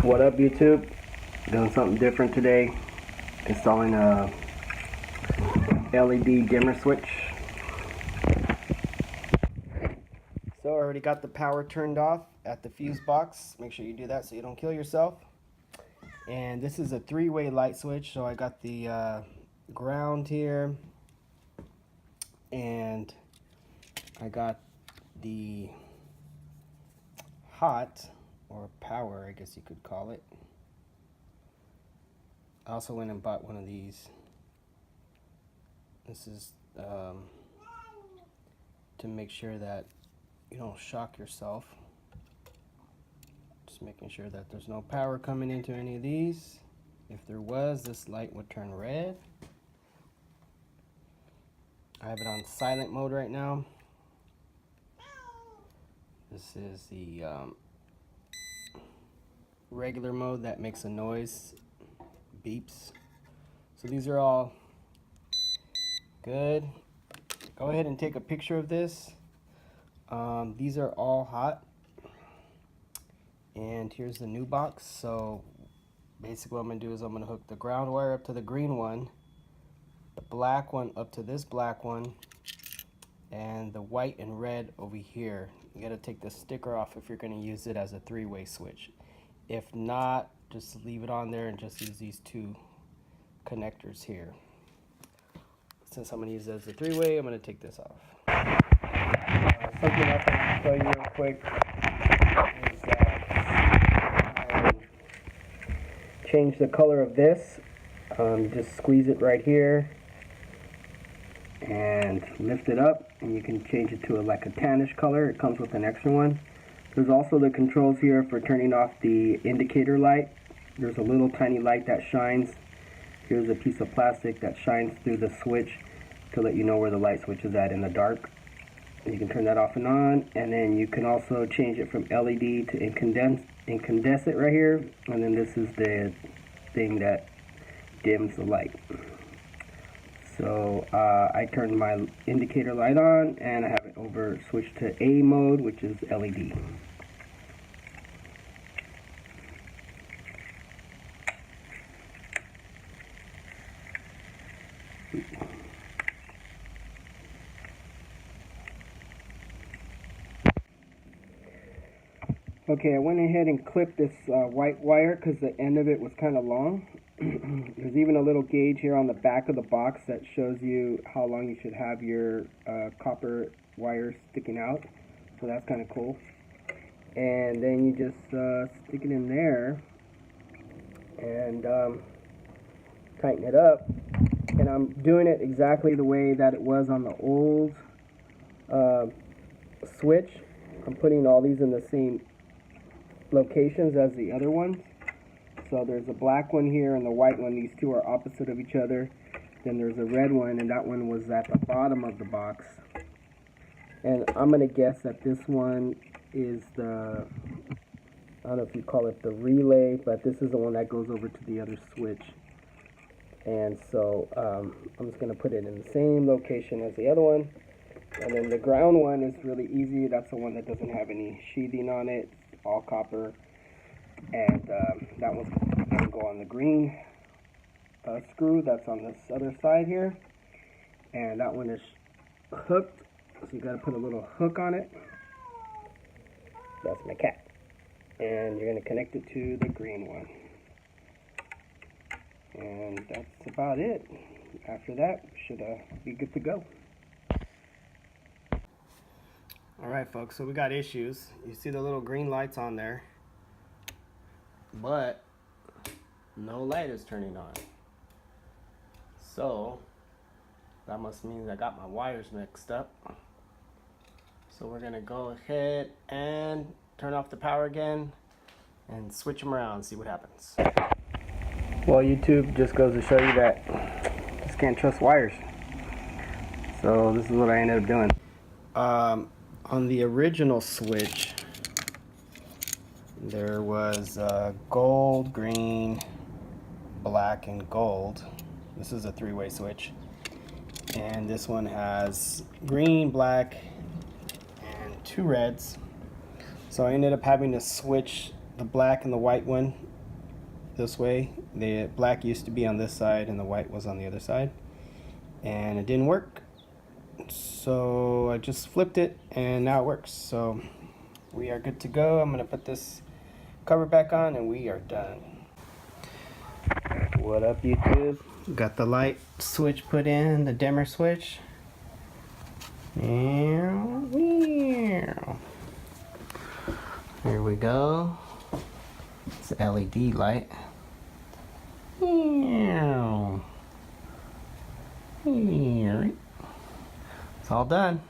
What up, YouTube? Doing something different today. Installing a LED dimmer switch. So I already got the power turned off at the fuse box. Make sure you do that so you don't kill yourself. And this is a three-way light switch. So I got the ground here, and I got the hot, or power, I guess you could call it. I also went and bought one of these. This is to make sure that you don't shock yourself. Just making sure that there's no power coming into any of these. If there was, this light would turn red. I have it on silent mode right now. This is the regular mode that makes a noise, beeps. So these are all good. Go ahead and take a picture of this. These are all hot. And here's the new box. So basically what I'm going to do is I'm going to hook the ground wire up to the green one, the black one up to this black one, and the white and red over here. You got to take the sticker off if you're going to use it as a three-way switch. If not, just leave it on there and just use these two connectors here. Since I'm going to use it as a three-way, I'm going to take this off. Something else I want to show you real quick is I change the color of this. Just squeeze it right here and lift it up, and you can change it to like a tannish color. It comes with an extra one. There's also the controls here for turning off the indicator light. There's a little tiny light that shines. Here's a piece of plastic that shines through the switch to let you know where the light switch is at in the dark. You can turn that off and on, and then you can also change it from LED to incandescent right here, and then this is the thing that dims the light. So I turned my indicator light on, and I have it over switched to A mode, which is LED. Okay, I went ahead and clipped this white wire because the end of it was kind of long. There's even a little gauge here on the back of the box that shows you how long you should have your copper wire sticking out. So that's kind of cool. And then you just stick it in there and tighten it up. And I'm doing it exactly the way that it was on the old switch. I'm putting all these in the same locations as the other ones. So there's a black one here and the white one. These two are opposite of each other. Then there's a red one, and that one was at the bottom of the box. And I'm going to guess that this one is the, I don't know if you call it the relay, but this is the one that goes over to the other switch. And so I'm just going to put it in the same location as the other one. And then the ground one is really easy. That's the one that doesn't have any sheathing on it. All copper, and that one's going to go on the green screw that's on this other side here, and that one is hooked, so you got to put a little hook on it. That's my cat, and you're going to connect it to the green one, and that's about it. After that, we should be good to go. Alright folks, so we got issues. You see the little green lights on there, but no light is turning on. So that must mean I got my wires mixed up. So we're gonna go ahead and turn off the power again and switch them around, see what happens. Well, YouTube just goes to show you that you just can't trust wires. So this is what I ended up doing. On the original switch, there was gold, green, black, and gold. This is a three-way switch. And this one has green, black, and two reds. So I ended up having to switch the black and the white one this way. The black used to be on this side and the white was on the other side, and it didn't work. So I just flipped it and now it works. So we are good to go. I'm gonna put this cover back on and we are done. What up, YouTube? Got the light switch put in, the dimmer switch. Here we go. It's an LED light. It's all done.